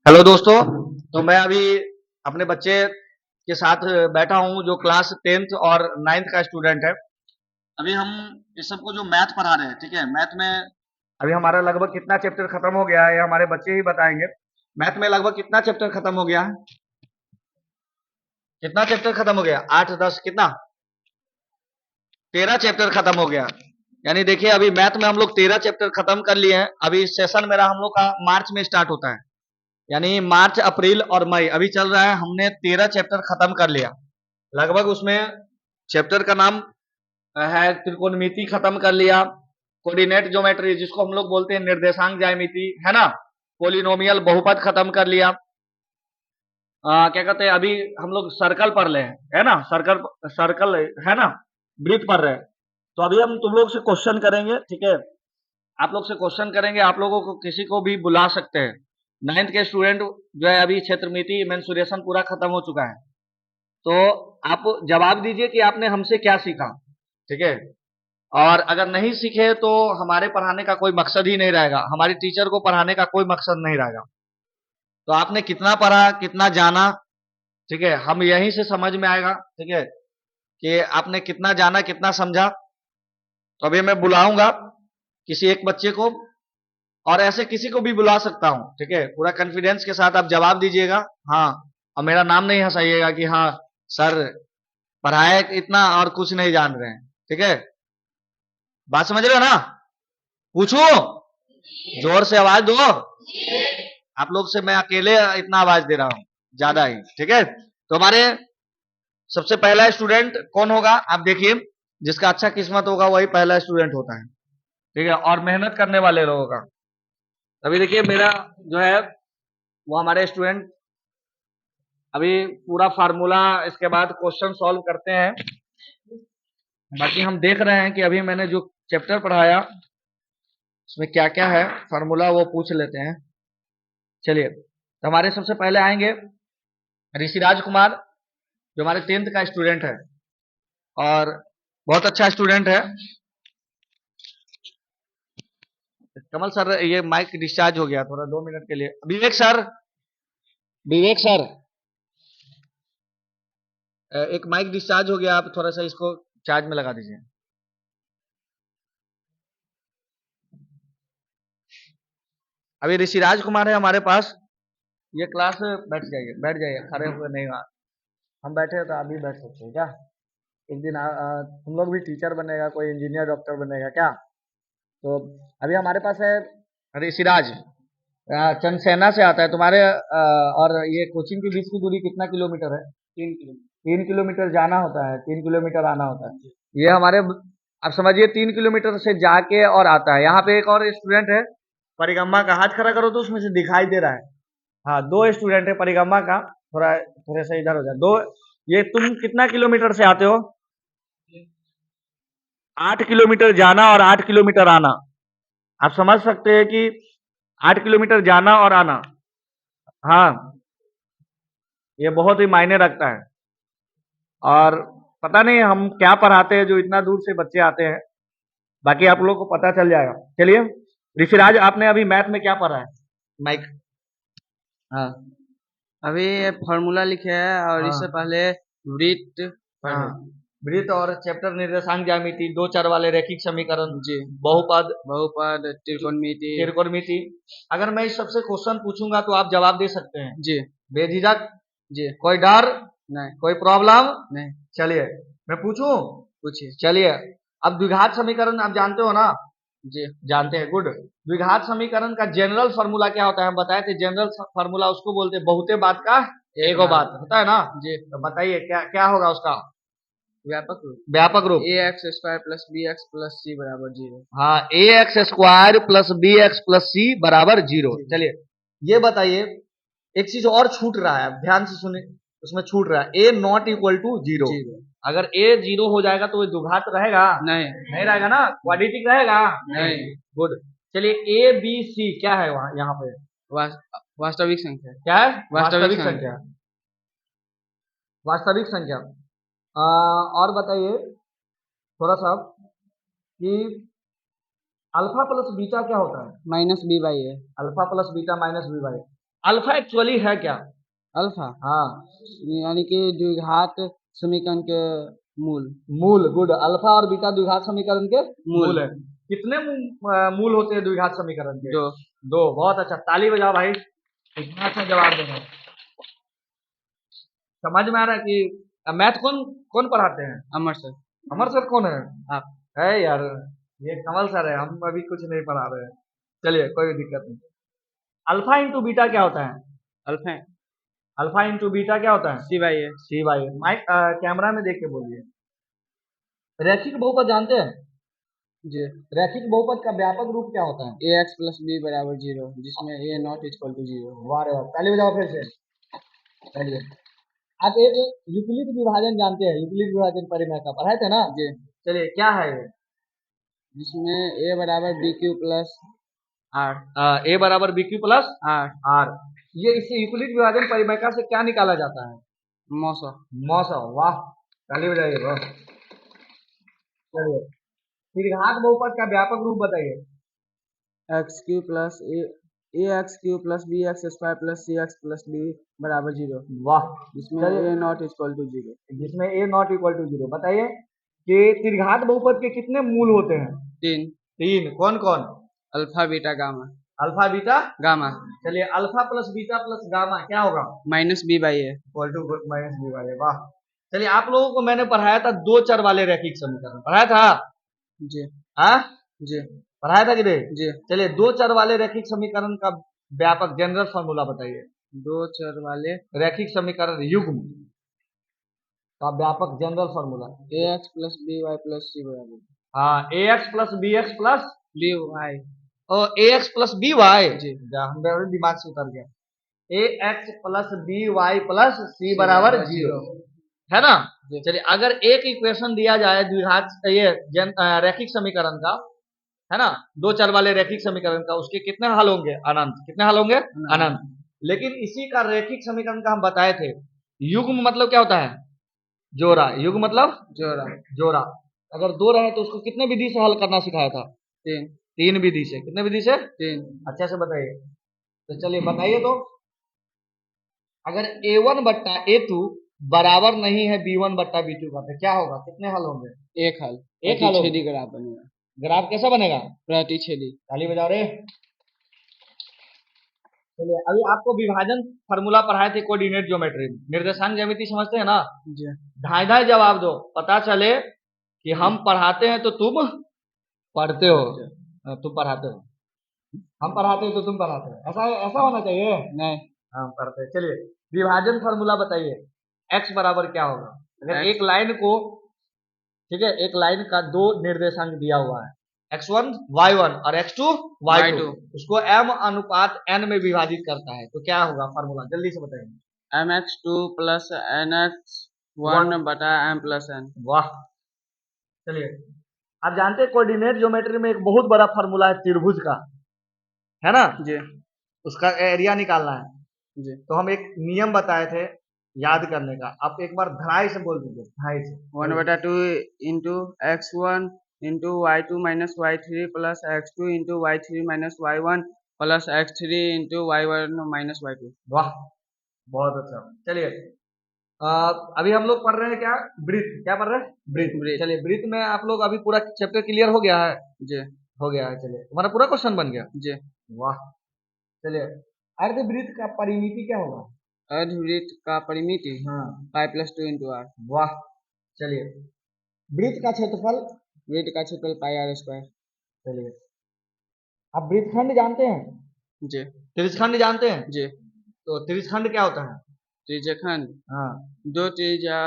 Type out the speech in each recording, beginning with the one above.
Hello दोस्तों। तो मैं अभी अपने बच्चे के साथ बैठा हूँ जो क्लास 10th और 9th का स्टूडेंट है। अभी हम इस सबको जो मैथ पढ़ा रहे हैं, ठीक है। मैथ में अभी हमारा लगभग कितना चैप्टर खत्म हो गया है, हमारे बच्चे ही बताएंगे। मैथ में लगभग कितना चैप्टर खत्म हो गया है? कितना चैप्टर खत्म हो गया? 8 10 कितना? 13 चैप्टर खत्म हो गया। यानी देखिए अभी मैथ में हम लोग 13 चैप्टर खत्म कर लिए हैं। अभी सेशन मेरा हम लोग का मार्च में स्टार्ट होता है, यानी मार्च अप्रैल और मई अभी चल रहा है। हमने 13 चैप्टर खत्म कर लिया लगभग। उसमें चैप्टर का नाम है त्रिकोणमिति खत्म कर लिया, कोऑर्डिनेट ज्योमेट्री जिसको हम लोग बोलते हैं निर्देशांक ज्यामिति, है ना। पोलिनोमियल बहुपद खत्म कर लिया। क्या कहते हैं, अभी हम लोग सर्कल पढ़ रहे हैं, है ना। सर्कल सर्कल है ना, वृत्त पढ़ रहे हैं। तो अभी हम तुम लोग से क्वेश्चन करेंगे, ठीक है। आप लोग से क्वेश्चन करेंगे, आप लोगों को किसी को भी बुला सकते हैं। 9th के स्टूडेंट जो है, अभी क्षेत्रमिति मेंसुरेशन पूरा खत्म हो चुका है। तो आप जवाब दीजिए कि आपने हमसे क्या सीखा, ठीक है। और अगर नहीं सीखे तो हमारे पढ़ाने का कोई मकसद ही नहीं रहेगा, हमारे टीचर को पढ़ाने का कोई मकसद नहीं रहेगा। तो आपने कितना पढ़ा, कितना जाना, ठीक है, हम यहीं से समझ में आएगा, ठीक है, कि आपने कितना जाना, कितना समझा। तो अभी मैं बुलाऊंगा किसी एक बच्चे को, और ऐसे किसी को भी बुला सकता हूं, ठीक है। पूरा कॉन्फिडेंस के साथ आप जवाब दीजिएगा, हाँ। और मेरा नाम नहीं हंसाइएगा कि हाँ सर पढ़ाए इतना और कुछ नहीं जान रहे हैं, ठीक है। बात समझ रहे हो ना? पूछो, जोर से आवाज दो। आप लोग से मैं अकेले इतना आवाज दे रहा हूं, ज्यादा ही, ठीक है। तो हमारे सबसे पहला स्टूडेंट कौन होगा आप देखिए। जिसका अच्छा किस्मत होगा वही पहला स्टूडेंट होता है, ठीक है, और मेहनत करने वाले लोगों का। अभी देखिए मेरा जो है वो हमारे स्टूडेंट अभी पूरा फार्मूला, इसके बाद क्वेश्चन सॉल्व करते हैं। बाकी हम देख रहे हैं कि अभी मैंने जो चैप्टर पढ़ाया उसमें क्या क्या है, फार्मूला वो पूछ लेते हैं। चलिए, तो हमारे सबसे पहले आएंगे ऋषिराज कुमार, जो हमारे 10th का स्टूडेंट है और बहुत अच्छा स्टूडेंट है। कमल सर, ये माइक डिस्चार्ज हो गया थोड़ा, 2 मिनट के लिए। विवेक सर, विवेक सर, एक माइक डिस्चार्ज हो गया, आप थोड़ा सा इसको चार्ज में लगा दीजिए। अभी ऋषिराज कुमार है हमारे पास। ये क्लास, बैठ जाइए, बैठ जाइए, खड़े हुए नहीं। हम बैठे हैं तो आप भी बैठ सकते हैं क्या? एक दिन तुम लोग भी टीचर बनेगा, कोई इंजीनियर डॉक्टर बनेगा क्या? तो अभी हमारे पास है ऋषिराज, चंदसेना से आता है तुम्हारे। और ये कोचिंग के बीच की दूरी कितना किलोमीटर है? 3 किलोमीटर। 3 किलोमीटर जाना होता है, 3 किलोमीटर आना होता है। ये हमारे, आप समझिए 3 किलोमीटर से जाके और आता है। यहाँ पे एक और स्टूडेंट है परिगम्मा का, हाथ खड़ा करो तो उसमें से दिखाई दे रहा है। हाँ, 2 स्टूडेंट है परिगम्मा का। थोड़ा थोड़े से इधर हो जाए दो। ये तुम कितना किलोमीटर से आते हो? 8 किलोमीटर जाना और 8 किलोमीटर आना। आप समझ सकते हैं कि 8 किलोमीटर जाना और आना, हाँ, ये बहुत ही मायने रखता है। और पता नहीं हम क्या पढ़ाते हैं जो इतना दूर से बच्चे आते हैं, बाकी आप लोगों को पता चल जाएगा। चलिए ऋषिराज, आपने अभी मैथ में क्या पढ़ा है? माइक, हाँ अभी ये फॉर्मूला लिखे है और इससे हाँ पहले वृत्त पढ़े। हाँ, वृत्त और चैप्टर निर्देशांक ज्यामिति, दो चर वाले रैखिक समीकरण, जी, बहुपद, बहुपद, त्रिकोणमिति। त्रिकोणमिति। अगर मैं इस सबसे क्वेश्चन पूछूंगा तो आप जवाब दे सकते हैं जी, बेझिझक, जी, कोई डर, नहीं, कोई प्रॉब्लम? नहीं, चलिए मैं पूछूं। पूछिए। चलिए, अब द्विघात समीकरण आप जानते हो ना? जी, जानते हैं, गुड। द्विघात समीकरण का जनरल फार्मूला क्या होता है? हम बताए थे, जनरल फार्मूला उसको बोलते हैं बहुते बात का एक एगो बात। बात, होता है ना। जी, तो बताइए क्या क्या होगा उसका व्यापक रूप। व्यापक रूप? A X square plus B X plus C बराबर 0। हाँ, A X square plus B X plus C बराबर 0। चलिए ये बताइए, एक चीज और छूट रहा है, ध्यान से सुनिए, उसमें छूट रहा है, ए नॉट इक्वल टू 0। अगर ए 0 हो जाएगा तो वो द्विघात रहेगा? नहीं, नहीं रहेगा ना, क्वाड्रेटिक रहेगा? नहीं, गुड। चलिए ए बी सी क्या है वहां, यहाँ पे वास्तविक संख्या। क्या है? वास्तविक वास्तविक संख्या। संख्या, वास्तविक संख्या। और बताइए थोड़ा सा कि अल्फा प्लस बीटा क्या होता है? Minus B by A. Alpha plus beta minus B by. Alpha actually है क्या? अल्फा हाँ, यानी कि द्विघात समीकरण के मूल। मूल। गुड। अल्फा और बीटा द्विघात समीकरण के मूल। मूल है। कितने मूल होते हैं द्विघात समीकरण के? 2। 2। बहुत अच्छा, ताली बजाओ भाई, इतना अच्छा जवाब देना। समझ में आ रहा है कि मैथ कौन कौन पढ़ाते हैं? अमर सर। अमर सर कौन है? आप। है यार, ये कमल सर है, हम अभी कुछ नहीं पढ़ा रहे हैं। चलिए, कोई दिक्कत नहीं। अल्फा इंटू बीटा क्या होता है? अल्फा अल्फा इंटू बीटा क्या होता है? C by A. C by. Mic camera में देख के बोलिए। रैखिक बहुपद जानते हैं? जी। रैखिक बहुपद का व्यापक रूप क्या होता है? ए एक्स प्लस बी बराबर 0, जिसमें ए नॉट इक्वल टू 0। वाह रे वाह, ताली बजाओ फिर से। चलिए, आप एक यूक्लिड विभाजन जानते हैं? यूक्लिड विभाजन परिमेय का पढ़ाए थे ना? जी। चलिए, क्या है ये? जिसमें ए बराबर B Q plus R. A बराबर B Q plus R. R. ये इससे यूक्लिड विभाजन परिमेय से क्या निकाला जाता है? मौसा। मौसा। वाह, ताली बजाइए। वाह। चलिए, त्रिघात बहुपद का व्यापक रूप बताइए। X cube plus A X cube plus B X square plus C X plus D बराबर 0। वाह। जिसमें ए नॉट इक्वल टू 0। जिसमें ए नॉट इक्वल टू 0। बताइए कि त्रिघात बहुपद के कितने मूल होते हैं? 3। 3। कौन कौन? Alpha beta gamma. Alpha beta gamma चलिए, alpha plus beta plus gamma क्या होगा? Minus B by A. Equal to minus B वाले। वाह। चलिए, आप लोगों को मैंने पढ़ाया था दो चर वाले रैखिक समीकरण, पढ़ाया था? जी। हाँ, जी। पढ़ाया था कि नहीं? जी। चलिए, दो चर वाले रैखिक समीकरण का व्यापक जनरल फॉर्मूला बताइए। 2 चर वाले रैखिक समीकरण युग्म का व्यापक general formula. A X plus B Y plus C बराबर। हाँ, A X plus B X plus B Y. और A X plus B Y. जी। मेरे दिमाग से उतर गया। A X plus B Y plus C बराबर 0 है ना? जी। चलिए, अगर एक इक्वेशन दिया जाए द्विघात ये रैखिक समीकरण का, है ना, दो चर वाले रैखिक समीकरण का, उसके कितने हल होंगे? अनंत। कितने हल होंगे? अनंत। लेकिन इसी का रैखिक समीकरण का हम बताए थे युग्म मतलब क्या होता है? जोड़ा। युग्म मतलब जोड़ा। जोड़ा। अगर दो रहे तो उसको कितने विधि से हल करना सिखाया था? 3। 3 विधि से। कितने विधि से? 3। अच्छा से बताइए। तो चलिए बताइए तो, अगर a1 बट्टा a2 बराबर नहीं है b1 बट्टा b2 का, तो क्या होगा? कितने हल होंगे? एक हल। एक हल होगा। प्रतिच्छेदी ग्राफ बनेगा। ग्राफ कैसा बनेगा? प्रतिच्छेदी। ताली बजाओ रे। चलिए, अभी आपको विभाजन फार्मूला पढ़ाए थे कोऑर्डिनेट ज्योमेट्री में। निर्देशांक ज्यामिति समझते हैं ना? जी। ढाई ढाई जवाब दो, पता चले कि हम पढ़ाते हैं तो तुम पढ़ते हो। तुम पढ़ाते हो, हम पढ़ाते हो तो तुम पढ़ाते हो। ऐसा ऐसा होना चाहिए। नहीं। हम पढ़ते हैं। चलिए, विभाजन फार्मूला बताइए। x बराबर क्या होगा? अगर X। एक लाइन को, ठीक है, एक लाइन का दो निर्देशांक दिया हुआ है, x1 y1 और x2 y2, उसको m अनुपात n में विभाजित करता है, तो क्या होगा फार्मूला? जल्दी से बताइए। mx2 प्लस nx1 बटा m प्लस n। वाह। चलिए, आप जानते हैं कोऑर्डिनेट ज्योमेट्री में एक बहुत बड़ा फार्मूला है त्रिभुज का, है ना? जी। उसका एरिया निकालना है। जी। तो हम एक नियम बताए थे याद करने का, आप एक बार धड़ाई से बोल दीजिए। धड़ाई से 1/2 into x1 into y2 minus y3 plus x2 into y3 minus y1 plus x3 into y1 minus y2। वाह, बहुत अच्छा। चलिए, अभी हम लोग पढ़ रहे हैं क्या? वृत्त। क्या पढ़ रहे हैं? वृत्त। चलिए, वृत्त में आप लोग अभी पूरा चैप्टर क्लियर हो गया है? जी। हो गया है। चलिए, तुम्हारा पूरा क्वेश्चन बन गया? जी। वाह। चलिए, अर्धवृत्त का परिमिति क्या होगा? अर्धवृत्त का परिमिति हाँ। 5+2 इंटू r। वाह। चलिए, वृत्त का क्षेत्रफल? वृत्त का क्षेत्रफल पाई r स्क्वायर। चलिए, आप वृत्तखंड जानते हैं? जी। त्रिज्यखंड जानते हैं? जी। तो त्रिज्यखंड क्या होता है? त्रिज्यखंड हाँ, दो त्रिज्या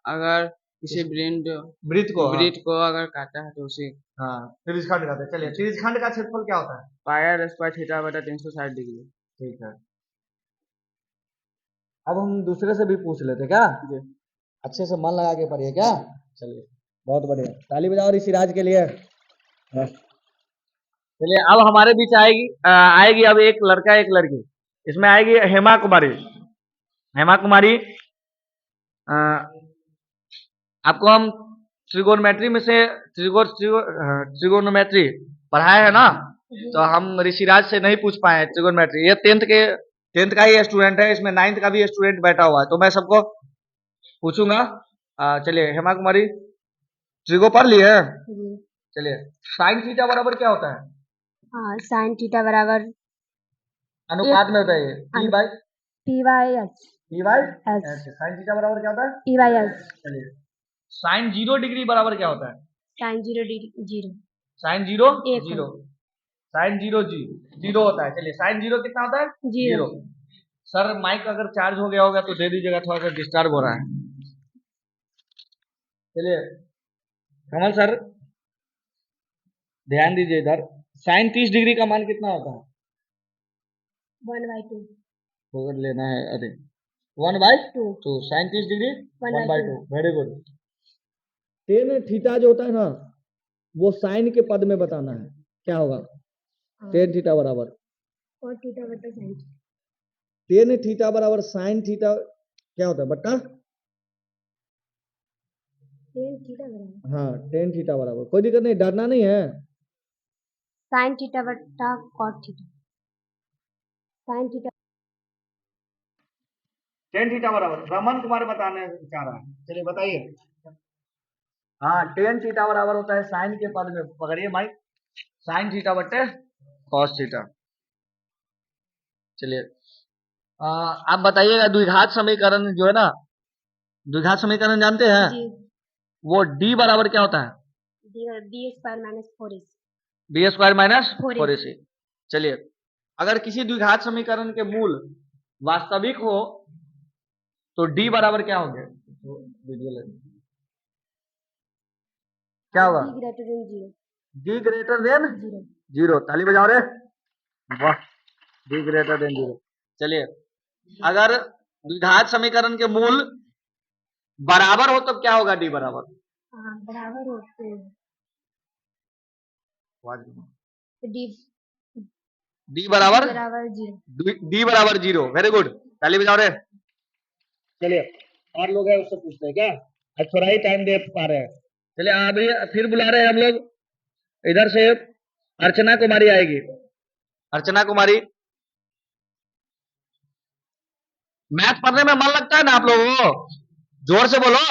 अगर किसी वृत्त को, हाँ, वृत्त को अगर काटा है तो उसे हाँ, त्रिज्यखंड कहते हैं। चलिए, त्रिज्यखंड का क्षेत्रफल क्या होता है? पाई r स्क्वायर थीटा बटा 360 डिग्री। ठीक है। अब हम दूसरे से भी पूछ लेते क्या? जी। अच्छे से मन लगा के पढ़िए क्या? चलिए, बहुत बढ़िया, ताली बजाओ ऋषिराज के लिए। चलिए, अब हमारे बीच आएगी अब एक लड़का एक लड़की। इसमें आएगी हेमा कुमारी। हेमा कुमारी, आपको हम ट्रिगोनोमेट्री में से ट्रिगोनोमेट्री पढ़ाए है ना? तो हम ऋषिराज से नहीं पूछ पाए ट्रिगोनोमेट्री। ये 10th का ही स्टूडेंट है, इसमें 9th का भी स्टूडेंट बैठा हुआ है, तो मैं सबको पूछूंगा। चलिए हेमा कुमारी, ट्रिगो पढ़ लिए है? चलिए, साइन थीटा बराबर क्या होता है? हाँ, साइन थीटा बराबर अनुपात में होता है ये, P by P by H. Sine theta बराबर क्या होता है? P by H. चलिए, साइन 0 डिग्री बराबर क्या होता है? Sign 0 degree 0। साइन 0 एक 0, साइन 0 0 होता है। चलिए, साइन 0 कितना होता है? 0। सर माइक अगर चार्ज हो गया होगा तो दे दीजिएगा, थोड़ा सा डिस्टर्ब हो रहा है। चलिए कमल सर ध्यान दीजिए इधर, साइन 30 डिग्री का मान कितना होता है? 1/2। अगर लेना है, अरे 1/2, sine 30 degree 1/2। Very good. Tan theta जो होता है ना, वो साइन के पद में बताना है, क्या होगा? टेन थीटा बराबर और थीटा बटा साइन। टेन थीटा बराबर साइन थीटा क्या होता है? बट्टा टेन थीटा बराबर, हाँ, टेन थीटा बराबर, कोई दिक्कत नहीं, डरना नहीं है। साइन थीटा बटा cot theta. Sine theta tan theta बराबर, रमन कुमार बताने चाह रहा है, चलिए बताइए। हाँ, टेन थीटा बराबर होता है साइन के पद में, पकड़िए माइक, साइन थीटा बटे कॉस थीटा। चलिए आप बताइएगा, द्विघात समीकरण जो है ना, द्विघात समीकरण जानते हैं? जी। वो d बराबर क्या होता है? D square minus 4ac। B square minus 4ac। 4ac। चलिए, अगर किसी द्विघात समीकरण के मूल वास्तविक हो तो d बराबर क्या होंगे? क्या होगा? d greater than 0। d greater than 0। ताली बजाओ रे, वाह, d ग्रेटर देन 0। चलिए, अगर द्विघात समीकरण के मूल बराबर हो तब क्या होगा? d बराबर बराबर होते हैं डी d बराबर बराबर 0। d बराबर 0। वेरी गुड, ताली बजाओ रे। चलिए, और लोग हैं उससे पूछते हैं क्या? आज थोड़ा ही टाइम दे पा रहे हैं। चलिए, अभी फिर बुला रहे हैं हम लोग, इधर से अर्चना कुमारी आएगी। अर्चना कुमारी, मैथ पढ़ने में मन लगता है ना आप लोगों को? जोर से बोलो।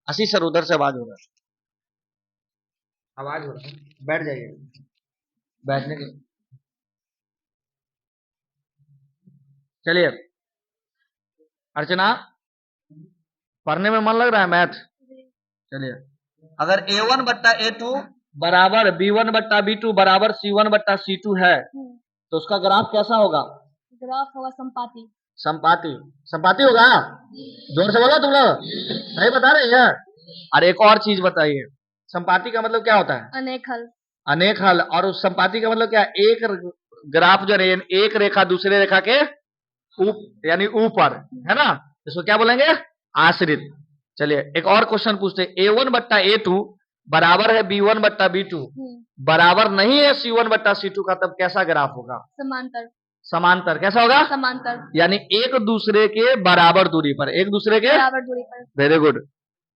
आशीष सर उधर से आवाज हो रहा है, आवाज हो रहा है, बैठ जाइए, बैठने के। चलिए अर्चना, पढ़ने में मन लग रहा है मैथ? चलिए, अगर a1 बट्टा a2 बराबर b1 बट्टा b2 बराबर c1 बट्टा c2 है तो उसका ग्राफ कैसा होगा? ग्राफ होगा संपाती। संपाती। संपाती होगा? जोर से बोलो तुम लोग, सही बता रहे हैं। और एक और चीज बताइए, संपाती का मतलब क्या होता है? अनेक हल। अनेक हल। और उस संपाती का मतलब क्या? एक ग्राफ जो है, एक रेखा दूसरे रेखा के यानी ऊपर, है ना, इसको क्या बोलेंगे? आश्रित। चलिए एक और क्वेश्चन पूछते हैं, a1 बट्टा a2 बराबर है b1 बट्टा b2 बराबर नहीं है c1 बट्टा c2 का, तब कैसा ग्राफ होगा? समांतर। समांतर। कैसा होगा? समांतर। यानी एक दूसरे के बराबर दूरी पर, एक दूसरे के बराबर दूरी पर। Very good.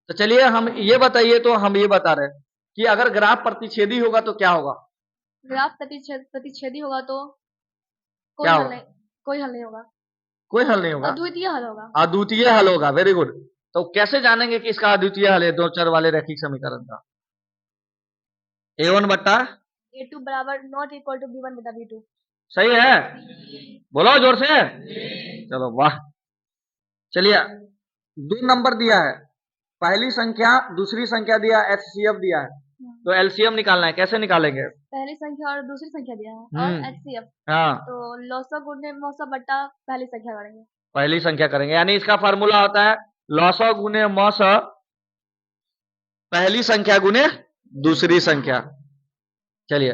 तो चलिए हम ये बताइए, तो हम ये बता रहे हैं कि अगर ग्राफ प्रतिच्छेदी होगा तो क्या होगा? ग्राफ प्रतिच्छेदी होगा तो क्या होगा? कोई हल नहीं होगा। कोई हल नहीं होगा, अद्वितीय हल होगा। अद्वितीय हल होगा। Very good. तो कैसे जानेंगे कि इसका अद्वितीय हल है दो चर वाले रैखिक समीकरण का? a1 बट्टा a2 बराबर नॉट इक्वल टू b1 बटा b2। सही है, बोलो जोर से। चलो वाह। चलिए, 2 नंबर दिया है, पहली संख्या दूसरी संख्या दिया, HCF दिया है, तो LCM निकालना है, कैसे निकालेंगे? पहली संख्या और दूसरी संख्या दिया है और HCF, हाँ, तो लॉसव गुणे मौसव बट्टा पहली संख्या करेंगे। पहली संख्या करेंगे, यानी इसका फार्मूला होता है लॉसव गुणे मौसव पहली संख्या गुणे दूसरी संख्या। चलिए,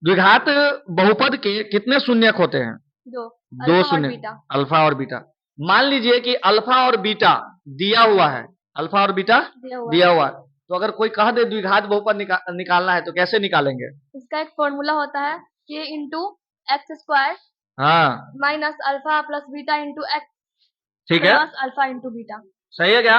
द्विघात बहुपद के कितने शून्यक होते हैं? 2। दो शून्य, अल्फा और बीटा। मान लीजिए कि अल्फा और बीटा दिया हुआ है, अल्फा और बीटा दिया हुआ है, तो अगर कोई कह दे द्विघात बहुपद निकालना है तो कैसे निकालेंगे? इसका एक फॉर्मूला होता है k इंटू एक्स स्क्वायर हाँ, minus alpha plus beta into x ठीक है, प्लस अल्फा इंटू बीटा। सही है क्या?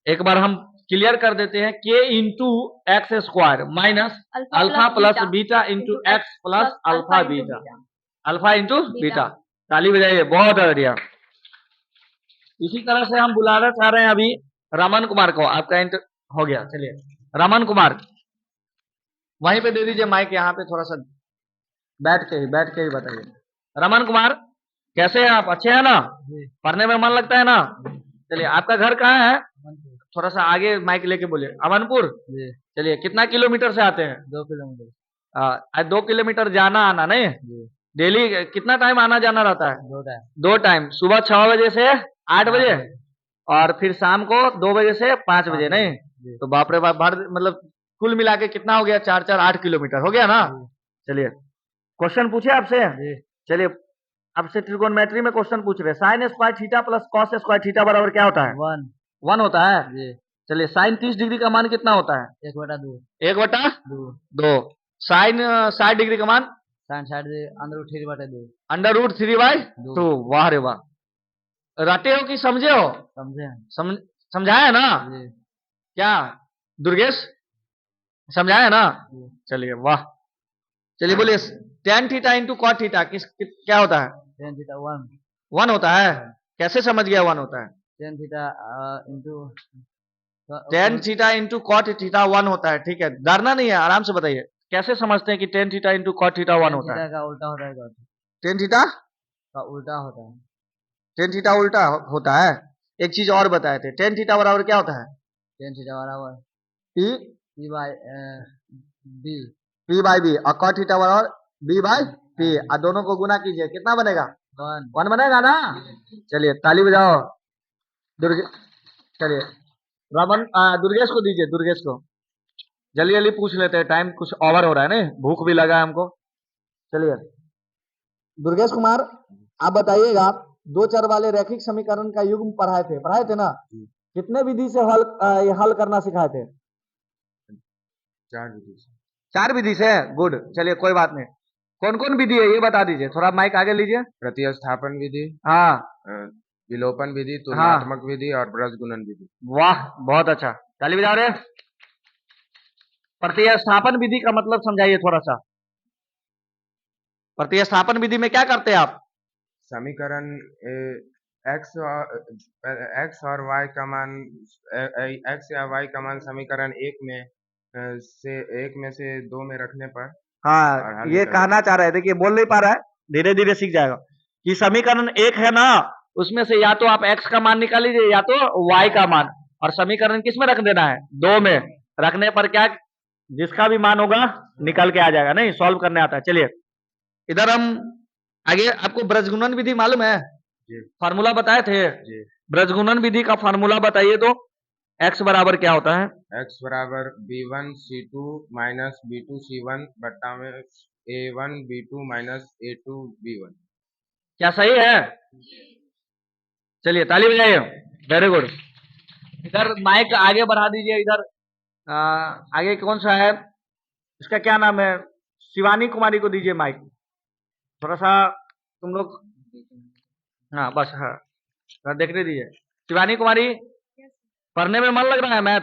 एक बार हम क्लियर कर देते हैं, k into x square minus alpha plus beta into x plus alpha beta. Alpha into beta. ताली बजाइए, बहुत बढ़िया। इसी तरह से हम बुलाना चाह रहे हैं अभी रमन कुमार को। आपका इंटर हो गया, चलिए रमन कुमार वहीं पे दे दीजिए माइक, यहाँ पे थोड़ा सा बैठ के ही बताइए। रमन कुमार कैसे हैं आप, अच्छे हैं ना? पढ़ने में मन लगता है ना? चलिए आपका घर कहाँ है? थोड़ा सा आगे माइक लेके बोलिए। अमनपुर। चलिए कितना किलोमीटर से आते हैं? 2 किलोमीटर। 2 किलोमीटर जाना आना नहीं? डेली कितना टाइम आना जाना रहता है? 2 टाइम। 2 टाइम, सुबह 6 बजे से 8 बजे और फिर शाम को 2 बजे से 5 बजे नहीं? तो बाप रे बाप, मतलब कुल मिला के कितना हो गया? 4 8 किलोमीटर हो गया ना? चलिए क्वेश्चन पूछे आपसे। चलिए आपसे ट्रिगोनोमेट्री में क्वेश्चन पूछ रहे हैं। Sine square theta plus cos square theta बराबर क्या होता है? 1 होता है। चलिए साइन 30 डिग्री का मान कितना होता है? 1/2। 1/2। साइन 60 डिग्री का मान? साइन 60 √3/2। √3/2। वाह रे वाह, रटे हो कि समझे हो? समझे। समझाया ना? क्या दुर्गेश समझाया ना? चलिए वाह। चलिए बोलिए tan theta into cot theta क्या होता है? tan थीटा 1 होता है। कैसे समझ गया 1 होता है? tan theta into tan theta into cot theta 1 होता है। ठीक है, डरना नहीं है, आराम से बताइए कैसे समझते हैं कि tan theta into cot theta 1 होता है? का उल्टा होता है। tan थीटा का उल्टा होता है। tan थीटा उल्टा होता है। एक चीज और बताए थे, tan थीटा बराबर क्या होता है? tan थीटा बराबर p बाई बी और cot थीटा बराबर b बाई p और दोनों को गुना कीजिए, कितना बनेगा? 1 बनेगा ना? चलिए ताली बजाओ। चलिए रमन दुर्गेश को दीजिए, दुर्गेश को जल्दी जल्दी पूछ लेते हैं, टाइम कुछ ओवर हो रहा है ना, भूख भी लगा है हमको। चलिए दुर्गेश कुमार आप बताइएगा, 2 चर वाले रैखिक समीकरण का युग्म पढ़ाए थे ना? कितने विधि से हल करना सिखाए थे? 4 विधि से। गुड, चलिए कोई बात नहीं। कौन कौन विधि है ये बता दीजिए, थोड़ा माइक आगे लीजिए। प्रतिस्थापन विधि, हाँ, विलोपन विधि, तुलनात्मक विधि और ब्रज गुणन विधि। वाह बहुत अच्छा, ताली बजा रहे। प्रतिस्थापन विधि का मतलब समझाइए थोड़ा सा। प्रतिस्थापन विधि में क्या करते हैं आप? समीकरण x और y का मान x या y का मान समीकरण 1 में से 2 में रखने पर। हाँ, ये कहना चाह रहे हैं, देखिए बोल नहीं पा रहा है, धीरे धीरे सीख जाएगा कि समीकरण 1 है ना, उसमें से या तो आप x का मान निकाल लीजिए या तो y का मान, और समीकरण किस में रख देना है? 2 में रखने पर क्या, जिसका भी मान होगा निकल के आ जाएगा, नहीं सॉल्व करने आता है। चलिए इधर हम आगे, आपको ब्रजगुणन विधि मालूम है? फार्मूला बताए थे। ब्रजगुणन विधि का फार्मूला बताइए तो। x बराबर क्या होता है? x बराबर b1 c2 minus b2 c1 बट्टा में a1 b2 minus a2 b1। क्या सही है? चलिए ताली बजाइए, वेरी गुड। इधर माइक आगे बढ़ा दीजिए। इधर आगे कौन सा है, इसका क्या नाम है? शिवानी कुमारी को दीजिए माइक, थोड़ा सा तुम लोग, हाँ बस, हाँ देखने दीजिए। शिवानी कुमारी पढ़ने में मन लग रहा है? मैथ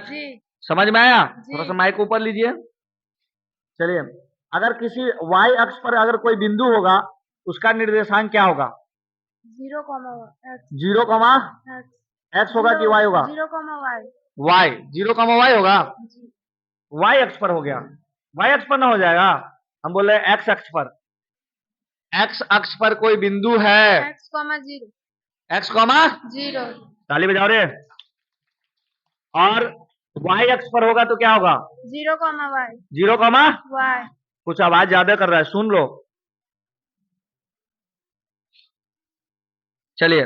समझ में आया? थोड़ा सा माइक ऊपर लीजिए। चलिए अगर किसी y अक्ष पर अगर कोई बिंदु होगा, उसका निर्देशांक क्या होगा? 0, x होगा कि y होगा? 0, y। y 0, y होगा। y अक्ष पर हो गया, y अक्ष पर ना हो जाएगा, हम बोल रहे हैं x अक्ष पर। x अक्ष पर कोई बिंदु है, x, 0। x, 0। ताली बजाओ रे। और y अक्ष पर होगा तो क्या होगा? 0, y। 0, y। कुछ आवाज ज्यादा कर रहा है, सुन लो। चलिए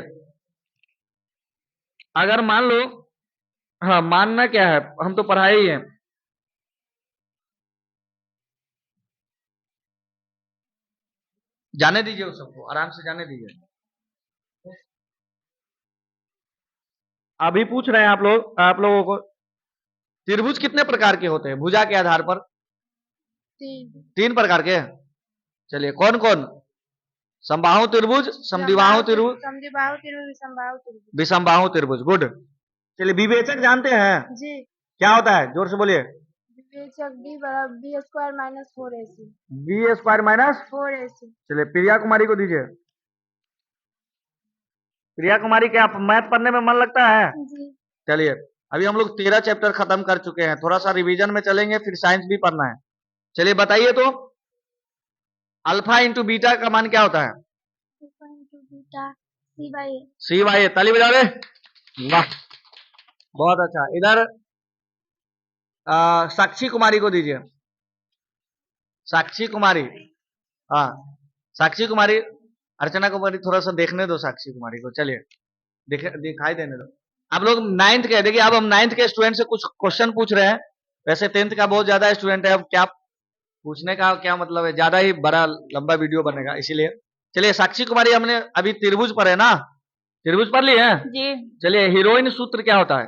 अगर मान लो, हाँ मानना क्या है, हम तो पढ़ाए ही हैं। जाने दीजिए उस सबको, आराम से जाने दीजिए। अभी पूछ रहे हैं आप लोगों को, त्रिभुज कितने प्रकार के होते हैं भुजा के आधार पर? 3 प्रकार के। चलिए कौन कौन? समबाहु त्रिभुज, समद्विबाहु त्रिभुज, विषमबाहु त्रिभुज। गुड। चलिए विवेचक जानते हैं? जी। क्या होता है, जोर से बोलिए। बेशक b बराबर b square minus 4ac B square minus 4ac। चलिए प्रिया कुमारी को दीजिए। प्रिया कुमारी क्या मैथ पढ़ने में मन लगता है? जी। चलिए अभी हम लोग 13 चैप्टर खत्म कर चुके हैं, थोड़ा सा रिवीजन में चलेंगे, फिर साइंस भी पढ़ना है। चलिए बताइए तो अल्फा इंटू बीटा का मान क्या होता है? बीटा c by a। C by A. ताली बजा दे। वाह बहुत अच्छा। इधर साक्षी कुमारी को दीजिए। साक्षी कुमारी, हाँ साक्षी कुमारी, अर्चना कुमारी थोड़ा सा देखने दो साक्षी कुमारी को। चलिए दिखाई देने दो। आप लोग 9th के, देखिए अब हम 9th के स्टूडेंट से कुछ क्वेश्चन पूछ रहे हैं। वैसे 10th का बहुत ज्यादा स्टूडेंट है, अब क्या पूछने का क्या मतलब है, ज्यादा ही बड़ा लंबा वीडियो बनेगा इसीलिए। चलिए साक्षी कुमारी, हमने अभी त्रिभुज पढ़े ना, त्रिभुज पढ़ लिए हैं जी। चलिए हीरोइन सूत्र क्या होता है?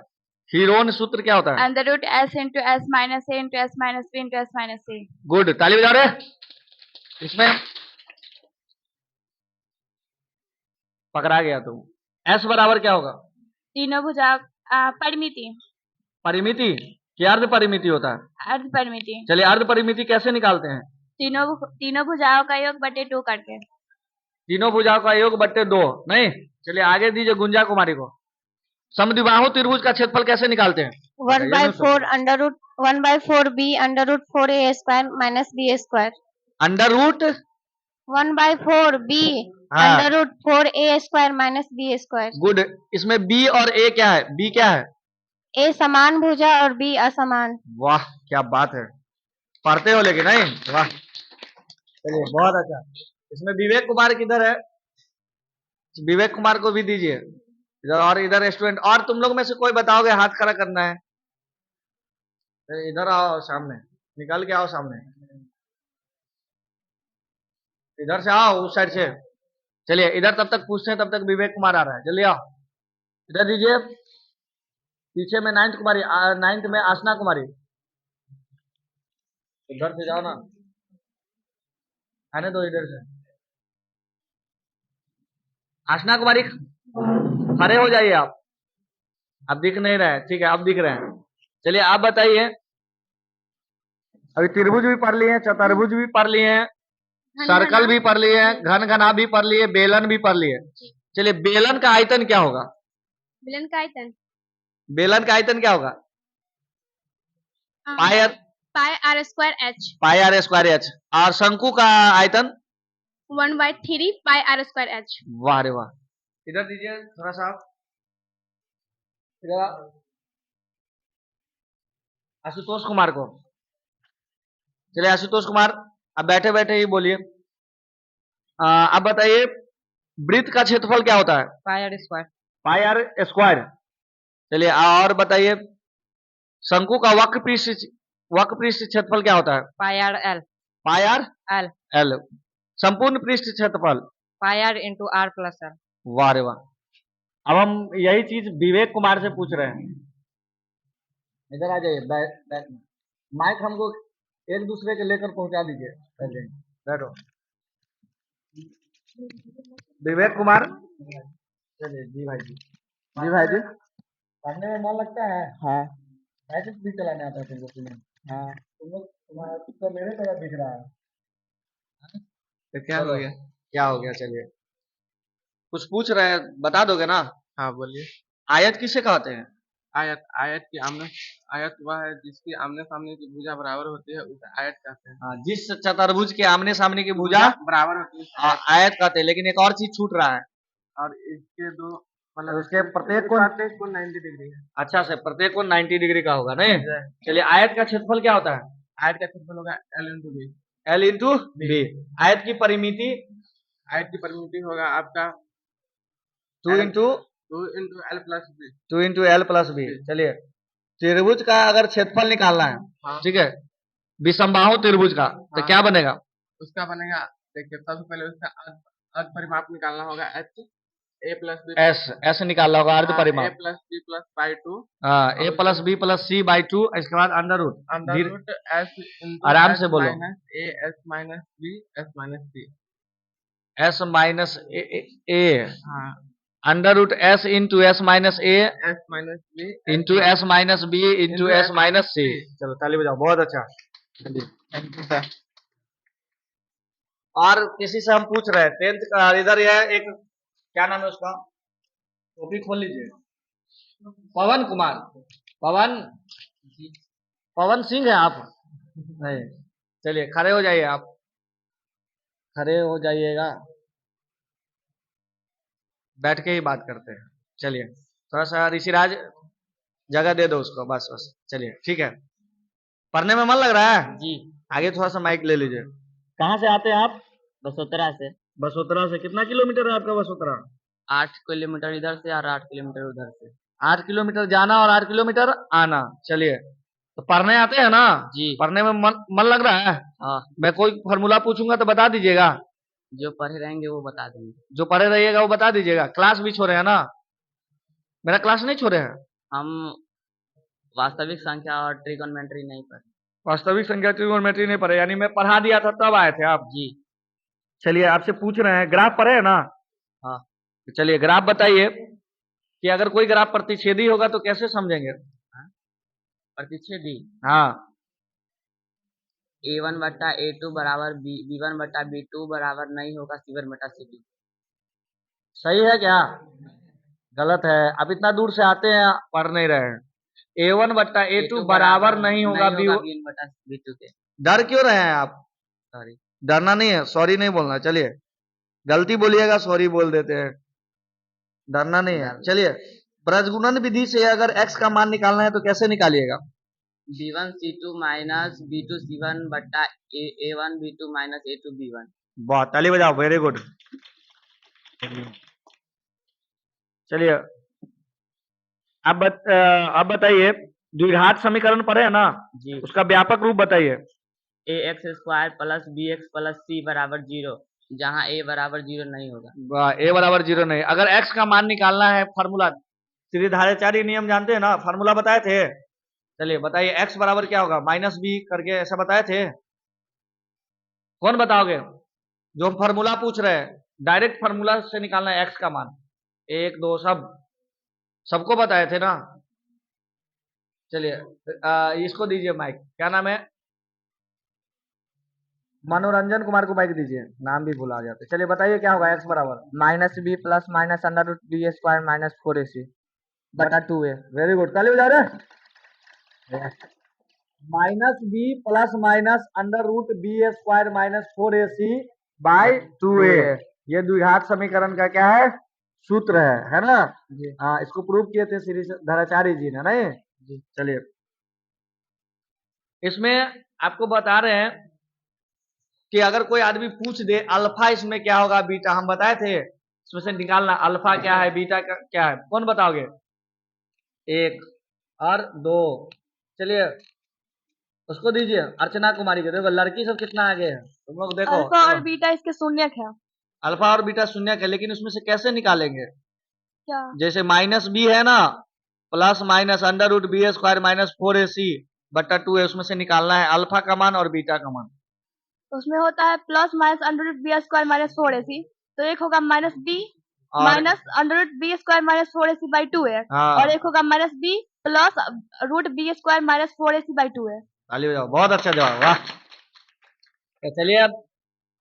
हीरोइन सूत्र क्या होता है? Under root s into S minus A into S minus B into S minus C. Good, ताली बजा रहे। इसमें पकड़ा गया तुम। एस बराबर क्या होगा? तीनों भुजा परिमिति। परिमिति क्या अर्ध परिमिति होता है? अर्ध परिमिति। चलिए अर्ध परिमिति कैसे निकालते हैं? तीनों भुजाओं का योग बटे 2 करके। तीनों भुजाओं का योग बट्टे 2 नहीं। चलिए आगे दीजिए गुंजा कुमारी को। समद्विबाहु त्रिभुज का क्षेत्रफल कैसे निकालते हैं? 1/4 under root 1/4 b under root 4a square minus b square. Under root 1/4 b हाँ under root 4a square minus b square. Good. इसमें बी और ए क्या है? बी क्या है? a समान भुजा और b असमान। वाह क्या बात है, पढ़ते हो लेकिन नहीं। वाह चलिए बहुत अच्छा। इसमें विवेक कुमार किधर है? विवेक कुमार को भी दीजिए इधर। और इधर स्टूडेंट, और तुम लोग में से कोई बताओगे? हाथ खड़ा करना है। इधर आओ सामने, निकल के आओ सामने, इधर से आओ उस साइड से। चलिए इधर तब तक पूछते हैं, तब तक विवेक कुमार आ रहा है, जल्दी आओ इधर दीजिए। पीछे में 9th कुमारी, 9th में आसना कुमारी, इधर से जाओ ना, आने दो इधर से। आसना कुमारी खड़े हो जाइए आप। अब दिख नहीं रहे, ठीक है अब दिख रहे हैं। चलिए आप बताइए, अभी त्रिभुज भी पढ़ लिए हैं, चतुर्भुज भी पढ़ लिए हैं, सर्कल भी पढ़ लिए हैं, घन घना भी पढ़ लिए, बेलन भी पढ़ लिए। चलिए बेलन का आयतन क्या होगा? बेलन का आयतन, बेलन का आयतन क्या होगा? Pi R square H. Pi R square H. और शंकु का आयतन 1/3 पाई आर स्क्वायर एच। वाह रे वाह। इधर दीजिए थोड़ा सा, इधर आशुतोष कुमार को। चलिए आशुतोष कुमार अब बैठे बैठे ही बोलिए। अब बताइए वृत्त का क्षेत्रफल क्या होता है? Pi R square. Pi R square. चलिए और बताइए शंकु का वक्र पृष्ठ क्षेत्रफल क्या होता है? Pi R L. Pi R L. L. संपूर्ण पृष्ठ क्षेत्रफल pi R into R plus L. वाह रे वाह। अब हम यही चीज विवेक कुमार से पूछ रहे हैं। इधर आ जाइए, माइक हमको एक दूसरे के लेकर पहुंचा दीजिए। बैठो विवेक कुमार। चलिए जी भाई जी, जी भाई जी। पढ़ने में मन लगता है? हाँ। साइकिल भी चलाने आता है तुमको? तुम्हें? हाँ। तुम लोग, तुम्हारा तो मेरे तरह दिख रहा है। तो क्या हो गया? क्या हो गया? चलिए कुछ पूछ रहे हैं, बता दोगे ना? हाँ बोलिए। आयत किसे कहते हैं? आयत, आयत वह है जिसकी आमने सामने की भुजा बराबर होती है, उसे आयत कहते हैं। हाँ, जिस चतुर्भुज के आमने सामने की भुजा बराबर होती है आयत कहते हैं। लेकिन एक और चीज छूट रहा है, और इसके दो मतलब उसके प्रत्येक को 90 डिग्री है। अच्छा से प्रत्येक को 90 डिग्री का होगा नहीं। चलिए आयत का क्षेत्रफल क्या होता है? आयत का क्षेत्रफल होगा L into B. L into B. आयत की परिमिति? आयत की परिमिति होगा आपका 2 into L plus B. 2 into L plus B. चलिए त्रिभुज का अगर क्षेत्रफल निकालना है, हाँ। ठीक है, विषमबाहु त्रिभुज का, तो हाँ। क्या बनेगा? उसका बनेगा, देखिए सबसे पहले उसका अर्ध परिमाप निकालना होगा H. A plus B S निकालना होगा अर्ध परिमाप। A plus B plus by 2। हाँ, A plus B plus C by 2। इसके बाद अंडर रूट एस आराम से बोलो। A S minus B S minus C. S minus A. हाँ under root S into S minus A s minus b into S minus B into S minus C. चलो ताली बजाओ, बहुत अच्छा। Thank you sir. और किसी से हम पूछ रहे हैं टेंथ का, इधर यह एक क्या नाम है उसका, टॉपिक खोल लीजिए। पवन कुमार, पवन पवन सिंह है आप? नहीं, चलिए खड़े हो जाइए, आप खड़े हो जाइएगा, बैठ के ही बात करते हैं। चलिए थोड़ा सा ऋषिराज जगह दे दो उसको, बस बस, चलिए ठीक है। पढ़ने में मन लग रहा है जी। आगे थोड़ा सा माइक ले लीजिए। कहाँ से आते हैं आप? बसोतरा से। बसोतरा से। कितना किलोमीटर है आपका बसोतरा? 8 किलोमीटर इधर से और 8 किलोमीटर उधर से। 8 किलोमीटर जाना और 8 किलोमीटर आना। चलिए, तो पढ़ने आते हैं ना? जी। पढ़ने में मन लग रहा है? हाँ। मैं कोई फॉर्मूला पूछूंगा तो बता दीजिएगा? जो पढ़े रहेंगे वो बता देंगे। जो पढ़े रहिएगा वो बता दीजिएगा। क्लास भी छोड़े हैं ना? मेरा क्लास नहीं छोड़े हैं? हम वास्तविक संख्या और ट्रिगोनोमेट्री नहीं पढ़े। वास्तविक संख्या ट्रिगोनोमेट्री नहीं पढ़े, यानी मैं पढ़ा दिया था तब आए थे आप? जी। चलिए आपसे पूछ रहे हैं, ग्राफ पढ़े है ना? हाँ। तो चलिए ग्राफ बताइए कि अगर कोई ग्राफ प्रतिच्छेदी होगा तो कैसे समझेंगे? प्रतिच्छेदी। हाँ। a1 बट्टा a2 बराबर b1 बट्टा b2 बराबर नहीं होगा c1 बट्टा c2। सही है क्या? गलत है। अब इतना दूर से आते हैं, पढ़ नहीं रहे हैं। a1 बट्टा a2 बराबर नहीं होगा b1 बट्टा b2 के। डर क्यों रहे हैं आप? सॉरी। डरना नहीं है, सॉरी नहीं बोलना। चलिए गलती बोलिएगा, सॉरी बोल देते हैं, डरना नहीं है। चलिए प्रजगुणन विधि से अगर x का मान निकालना है तो कैसे निकालिएगा? b1 c2 minus b2 c1 बट्टा a1 b2 minus a2 b1। बहुत, ताली बजाओ, वेरी गुड। चलिए अब बताइए, द्विघात समीकरण पढ़े है ना? जी। उसका व्यापक रूप बताइए। ax square plus bx plus c बराबर 0, जहाँ a बराबर 0 नहीं होगा। a बराबर 0 नहीं। अगर x का मान निकालना है, फॉर्मूला त्रिधाराचार्य नियम जानते हैं ना? फॉर्मूला बताए थे? चलिए बताइए, x बराबर क्या होगा? माइनस बी करके ऐसा बताए थे? कौन बताओगे? जो हम फॉर्मूला पूछ रहे हैं, डायरेक्ट फॉर्मूला से निकालना है x का मान। 1 2 सबको बताए थे ना? चलिए इसको दीजिए माइक, क्या नाम है? मनोरंजन कुमार को माइक दीजिए, नाम भी भुला जाते। चलिए बताइए क्या होगा x बराबर? Minus B plus minus under root B square minus 4ac बटा 2a। वेरी गुड, ताली बजा रहे। Minus B plus minus under root B square minus 4ac by 2a। ये द्विघात समीकरण का क्या है? सूत्र है ना? हाँ, इसको प्रूव किए थे श्री धराचार्य जी ने, नहीं? जी। चलिए इसमें आपको बता रहे हैं कि अगर कोई आदमी पूछ दे अल्फा इसमें क्या होगा, बीटा, हम बताए थे इसमें से निकालना अल्फा क्या है, बीटा क्या है। कौन बताओगे? 1 और 2। चलिए उसको दीजिए, अर्चना कुमारी को। देखो लड़की सब कितना आगे है, तुम लोग देखो। अल्फा और बीटा इसके शून्यक है। अल्फा और बीटा शून्यक है, लेकिन उसमें से कैसे निकालेंगे? क्या? जैसे माइनस बी है ना, plus minus under root B square minus 4ac बट्टा 2a, उसमें से निकालना है अल्फा का मान और बीटा का मान। उसमें होता है plus minus under root B square minus 4ac, तो एक होगा माइनस बी और minus under root B square minus 4ac by 2a, हाँ, और एक होगा minus B plus root B square minus 4ac by 2a। ताली बजाओ, बहुत अच्छा जवाब, वाह। तो चलिए अब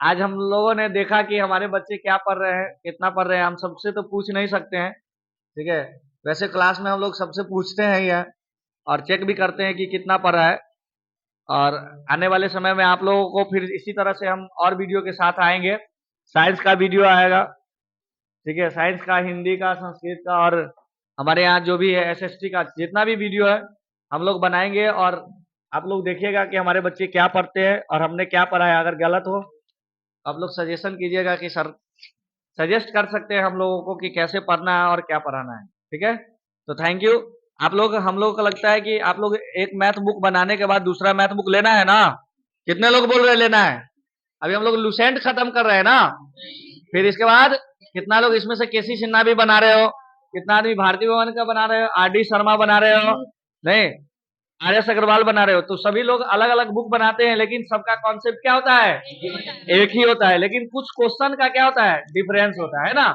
आज हम लोगों ने देखा कि हमारे बच्चे क्या पढ़ रहे हैं, कितना पढ़ रहे हैं। हम सबसे तो पूछ नहीं सकते हैं, ठीक है? वैसे क्लास में हम लोग सबसे पूछते हैं ही है और चेक भी करते हैं कि कितना पढ़ रहा है। और आने वाले समय में आप लोगों को फिर इसी तरह से हम और वीडियो के साथ आएंगे। साइंस का वीडियो आएगा, ठीक है? साइंस का, हिंदी का, संस्कृत का, और हमारे यहाँ जो भी है एसएसटी का, जितना भी वीडियो है हम लोग बनाएंगे और आप लोग देखिएगा कि हमारे बच्चे क्या पढ़ते हैं और हमने क्या पढ़ा है। अगर गलत हो आप लोग सजेशन कीजिएगा कि सर, सजेस्ट कर सकते हैं हम लोगों को कि कैसे पढ़ना है और क्या पढ़ाना है, ठीक है? तो थैंक यू आप लोग। हम लोग को लगता है कि आप लोग एक मैथ बुक बनाने के बाद दूसरा मैथ बुक लेना है ना? कितने लोग बोल रहे हैं लेना है? अभी हम लोग लुसेंट खत्म कर रहे हैं ना, फिर इसके बाद कितना लोग इसमें से केसी सिन्हा भी बना रहे हो, कितना आदमी भारती भवन का बना रहे हो, आर.डी. शर्मा बना रहे हो, नहीं आर.एस. अग्रवाल बना रहे हो। तो सभी लोग अलग अलग बुक बनाते हैं, लेकिन सबका कॉन्सेप्ट क्या होता है? एक ही होता है, लेकिन कुछ क्वेश्चन का क्या होता है? डिफरेंस होता है ना?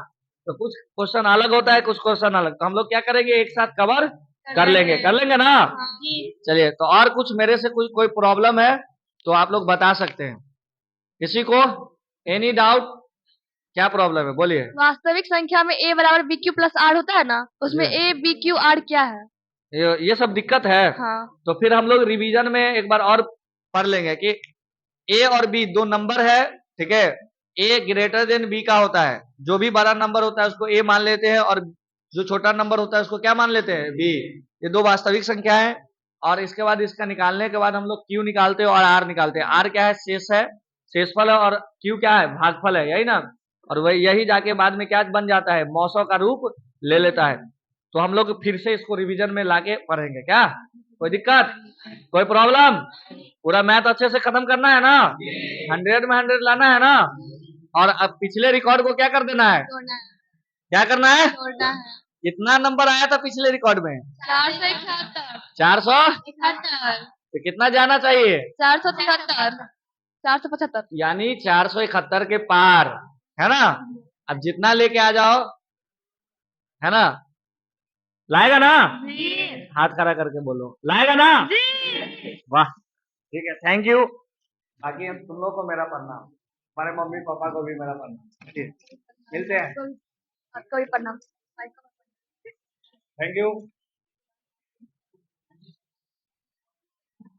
तो कुछ क्वेश्चन अलग होता है, कुछ क्वेश्चन अलग, तो हम लोग क्या करेंगे, एक साथ कवर कर लेंगे ना। चलिए, तो और कुछ मेरे से कोई प्रॉब्लम है तो आप लोग बता सकते हैं। किसी को एनी डाउट, क्या प्रॉब्लम है, बोलिए। वास्तविक संख्या में a बराबर बी क्यू प्लस आर होता है ना, उसमें जी। a b q r क्या है? ये सब दिक्कत है। हाँ। तो फिर हम लोग रिवीजन में एक बार और पढ़ लेंगे कि ए और बी दो नंबर है, ठीक है। ए ग्रेटर देन बी का होता है, जो भी बड़ा नंबर होता है उसको ए मान लेते हैं, और जो छोटा नंबर होता है उसको क्या मान लेते हैं, बी। ये दो वास्तविक संख्या है, और इसके बाद इसका निकालने के बाद हम लोग क्यू निकालते हैं और आर निकालते हैं। आर क्या है, शेष है, शेषफल है, और क्यू क्या है, भागफल है, यही ना। और वही यही जाके बाद में क्या बन जाता है, मौसों का रूप ले लेता है। तो हम लोग फिर से इसको रिवीजन में लाके पढ़ेंगे। क्या कोई दिक्कत, कोई प्रॉब्लम? पूरा मैथ अच्छे से खत्म करना है ना, 100 में 100 लाना है ना। और अब पिछले रिकॉर्ड को क्या कर देना है, क्या करना है, कितना नंबर आया था पिछले रिकॉर्ड में, 471। तो कितना जाना चाहिए, 473, 475। यानी 471 के पार, है ना। अब जितना लेके आ जाओ, है ना, लाएगा ना, हाथ खड़ा करके बोलो, लाएगा ना। वाह, ठीक है, थैंक यू। बाकी हम तुम लोग को मेरा प्रणाम, हमारे मम्मी पापा को भी मेरा प्रणाम। ठीक, मिलते हैं, कोई प्रणाम। Thank you.